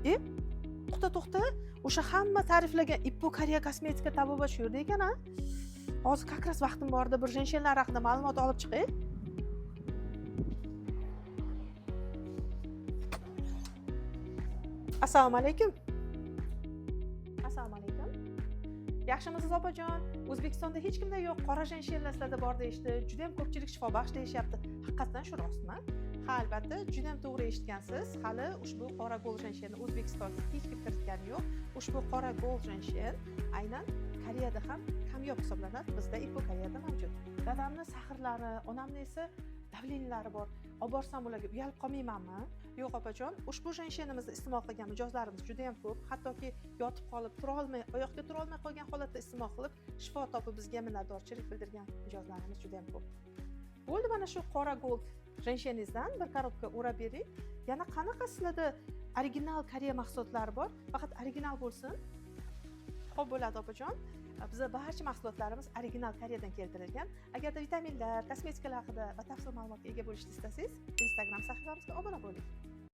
E, to'xta. O'sha hamma ta'riflagan Ippo Koreya kosmetika tabobat shu yerda ekan-a? Hozir как раз vaqtim borda bir jenshenlar haqida ma'lumot olib chiqay. Assalomu alaykum. Assalomu alaykum. Yaxshimisiz opajon? O'zbekistonda hech kimda yo'q, qora jenshenlar sizlarda bor deyishdi. Juda ham ko'pchilik shifobaxsh deyishyapti. Haqiqatan shu rostmi? Ha, albatta, juda ham to'g'ri eshitgansiz. Hali ushbu qora gold jenshenni O'zbekistonga hech kim kiritgani yo'q. Ushbu qora gold jenshen aynan Koreyada ham kamyob hisoblanadi. Bizda Ippo Koreyada mavjud. Dadamni sahrlari, onamni esa davlenlari bor. Olib borsam ularga uyalib qolmaymanmi? Yo'q opajon, ushbu jenshenimizni iste'mol qilgan mijozlarimiz juda ham ko'p. Hattoki yotib qolib, oyoqga tura olmay qolgan holatda iste'mol qilib, shifo topib bizga minnatdorchilik bildirgan mijozlarimiz juda ham ko'p. Bo'ldi, mana shu qora gold jensheningizdan bir korobka o'rab bering. Yana qanaqa sizlarda original Koreya mahsulotlari bor? Faqat original bo'lsin. Xo'p bo'ladi opajon. Bizning barcha mahsulotlarimiz original Koreyadan keltirilgan. Agarda vitaminlar, kosmetikalar haqida batafsil ma'lumotga ega bo'lishni istasangiz, Instagram sahifamizga obuna bo'ling.